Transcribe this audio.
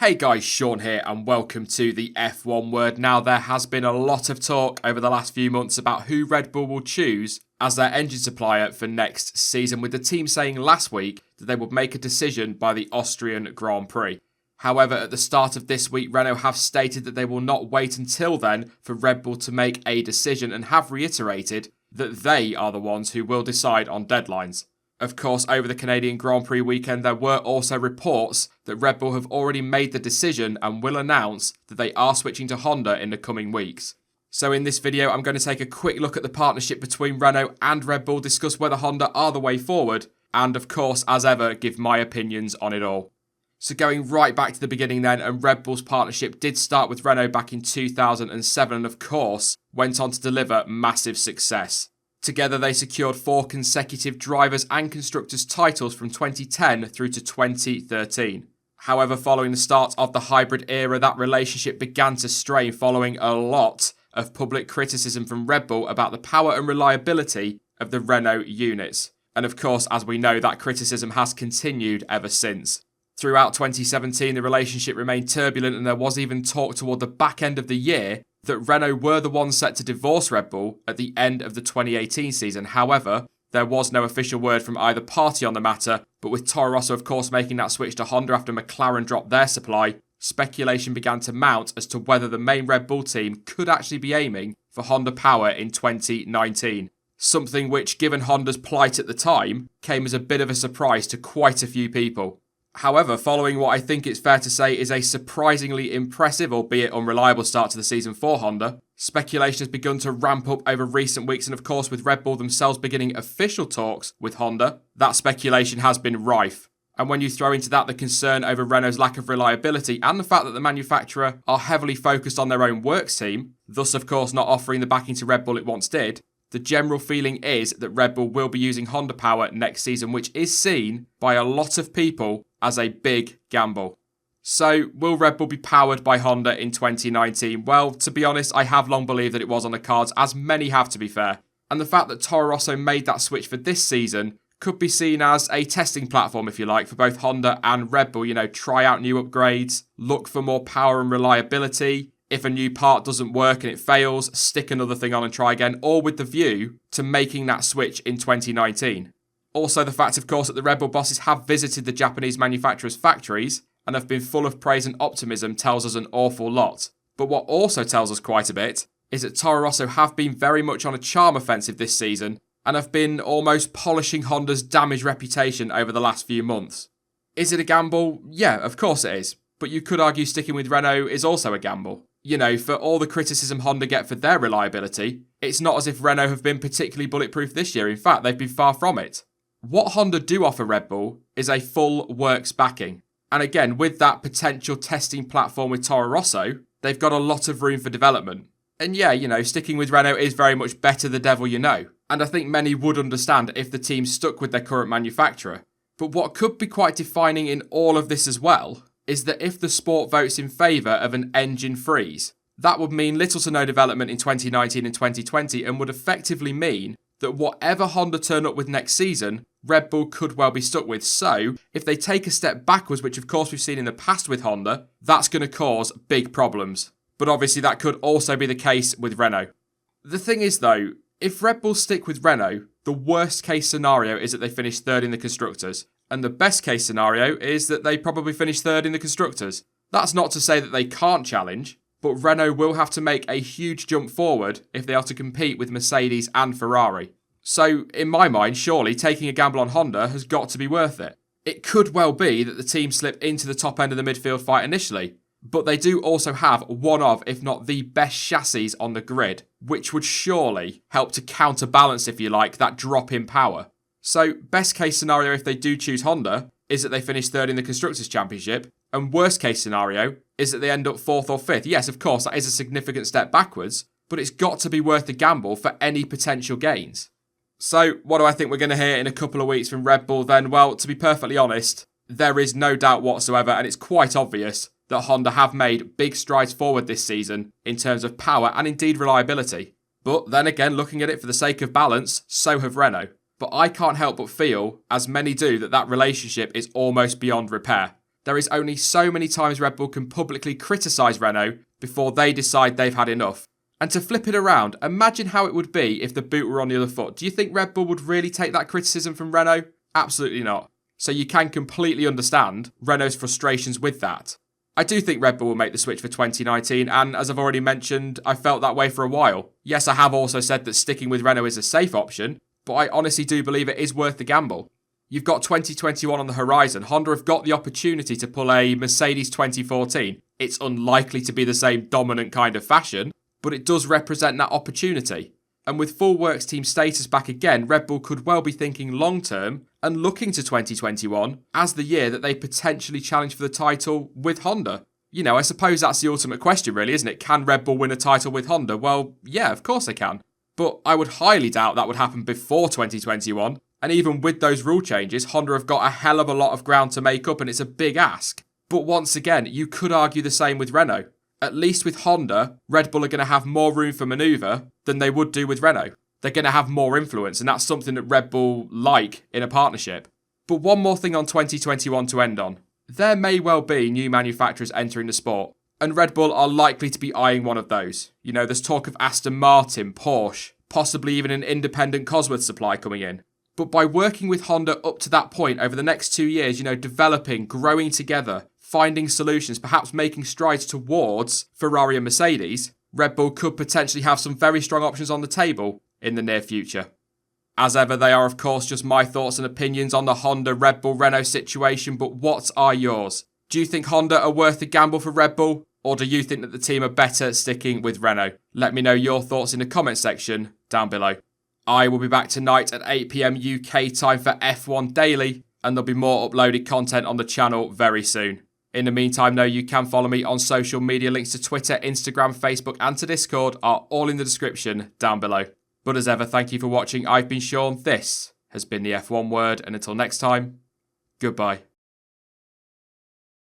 Hey guys, Sean here and welcome to the F1 Word. Now there has been a lot of talk over the last few months about who Red Bull will choose as their engine supplier for next season, with the team saying last week that they would make a decision by the Austrian Grand Prix. However, at the start of this week, Renault have stated that they will not wait until then for Red Bull to make a decision and have reiterated that they are the ones who will decide on deadlines. Of course, over the Canadian Grand Prix weekend, there were also reports that Red Bull have already made the decision and will announce that they are switching to Honda in the coming weeks. So in this video, I'm going to take a quick look at the partnership between Renault and Red Bull, discuss whether Honda are the way forward, and of course, as ever, give my opinions on it all. So going right back to the beginning then, and Red Bull's partnership did start with Renault back in 2007 and of course, went on to deliver massive success. Together, they secured 4 consecutive drivers' and constructors' titles from 2010 through to 2013. However, following the start of the hybrid era, that relationship began to strain following a lot of public criticism from Red Bull about the power and reliability of the Renault units. And of course, as we know, that criticism has continued ever since. Throughout 2017, the relationship remained turbulent and there was even talk toward the back end of the year that Renault were the ones set to divorce Red Bull at the end of the 2018 season. However, there was no official word from either party on the matter, but with Toro Rosso of course making that switch to Honda after McLaren dropped their supply, speculation began to mount as to whether the main Red Bull team could actually be aiming for Honda power in 2019. Something which, given Honda's plight at the time, came as a bit of a surprise to quite a few people. However, following what I think it's fair to say is a surprisingly impressive, albeit unreliable start to the season for Honda, speculation has begun to ramp up over recent weeks, and of course with Red Bull themselves beginning official talks with Honda, that speculation has been rife. And when you throw into that the concern over Renault's lack of reliability and the fact that the manufacturer are heavily focused on their own works team, thus of course not offering the backing to Red Bull it once did, the general feeling is that Red Bull will be using Honda power next season, which is seen by a lot of people as a big gamble. So, will Red Bull be powered by Honda in 2019? Well, to be honest, I have long believed that it was on the cards, as many have to be fair. And the fact that Toro Rosso made that switch for this season could be seen as a testing platform, if you like, for both Honda and Red Bull. You know, try out new upgrades, look for more power and reliability. If a new part doesn't work and it fails, stick another thing on and try again, all with the view to making that switch in 2019. Also, the fact, of course, that the Red Bull bosses have visited the Japanese manufacturers' factories and have been full of praise and optimism tells us an awful lot. But what also tells us quite a bit is that Toro Rosso have been very much on a charm offensive this season and have been almost polishing Honda's damaged reputation over the last few months. Is it a gamble? Yeah, of course it is. But you could argue sticking with Renault is also a gamble. You know, for all the criticism Honda get for their reliability, it's not as if Renault have been particularly bulletproof this year. In fact, they've been far from it. What Honda do offer Red Bull is a full works backing. And again, with that potential testing platform with Toro Rosso, they've got a lot of room for development. And yeah, you know, sticking with Renault is very much better the devil you know. And I think many would understand if the team stuck with their current manufacturer. But what could be quite defining in all of this as well is that if the sport votes in favour of an engine freeze, that would mean little to no development in 2019 and 2020 and would effectively mean that whatever Honda turn up with next season, Red Bull could well be stuck with. So, if they take a step backwards, which of course we've seen in the past with Honda, that's going to cause big problems. But obviously that could also be the case with Renault. The thing is though, if Red Bull stick with Renault, the worst case scenario is that they finish third in the Constructors. And the best case scenario is that they probably finish third in the Constructors. That's not to say that they can't challenge, but Renault will have to make a huge jump forward if they are to compete with Mercedes and Ferrari. So, in my mind, surely taking a gamble on Honda has got to be worth it. It could well be that the team slip into the top end of the midfield fight initially, but they do also have one of, if not the best chassis on the grid, which would surely help to counterbalance, if you like, that drop in power. So, best case scenario if they do choose Honda is that they finish third in the Constructors' Championship, and worst case scenario is that they end up fourth or fifth. Yes, of course, that is a significant step backwards, but it's got to be worth the gamble for any potential gains. So, what do I think we're going to hear in a couple of weeks from Red Bull then? Well, to be perfectly honest, there is no doubt whatsoever, and it's quite obvious that Honda have made big strides forward this season in terms of power and indeed reliability. But then again, looking at it for the sake of balance, so have Renault. But I can't help but feel, as many do, that that relationship is almost beyond repair. There is only so many times Red Bull can publicly criticise Renault before they decide they've had enough. And to flip it around, imagine how it would be if the boot were on the other foot. Do you think Red Bull would really take that criticism from Renault? Absolutely not. So you can completely understand Renault's frustrations with that. I do think Red Bull will make the switch for 2019, and as I've already mentioned, I felt that way for a while. Yes, I have also said that sticking with Renault is a safe option, but I honestly do believe it is worth the gamble. You've got 2021 on the horizon. Honda have got the opportunity to pull a Mercedes 2014. It's unlikely to be the same dominant kind of fashion, but it does represent that opportunity. And with full works team status back again, Red Bull could well be thinking long term and looking to 2021 as the year that they potentially challenge for the title with Honda. You know, I suppose that's the ultimate question really, isn't it? Can Red Bull win a title with Honda? Well, yeah, of course they can. But I would highly doubt that would happen before 2021. And even with those rule changes, Honda have got a hell of a lot of ground to make up and it's a big ask. But once again, you could argue the same with Renault. At least with Honda, Red Bull are going to have more room for manoeuvre than they would do with Renault. They're going to have more influence, and that's something that Red Bull like in a partnership. But one more thing on 2021 to end on. There may well be new manufacturers entering the sport, and Red Bull are likely to be eyeing one of those. You know, there's talk of Aston Martin, Porsche, possibly even an independent Cosworth supply coming in. But by working with Honda up to that point over the next 2 years, you know, developing, growing together, finding solutions, perhaps making strides towards Ferrari and Mercedes, Red Bull could potentially have some very strong options on the table in the near future. As ever, they are of course just my thoughts and opinions on the Honda Red Bull Renault situation, but what are yours? Do you think Honda are worth the gamble for Red Bull, or do you think that the team are better sticking with Renault? Let me know your thoughts in the comment section down below. I will be back tonight at 8 PM UK time for F1 Daily, and there'll be more uploaded content on the channel very soon. In the meantime, though, you can follow me on social media. Links to Twitter, Instagram, Facebook and to Discord are all in the description down below. But as ever, thank you for watching. I've been Sean. This has been the F1 Word, and until next time, goodbye.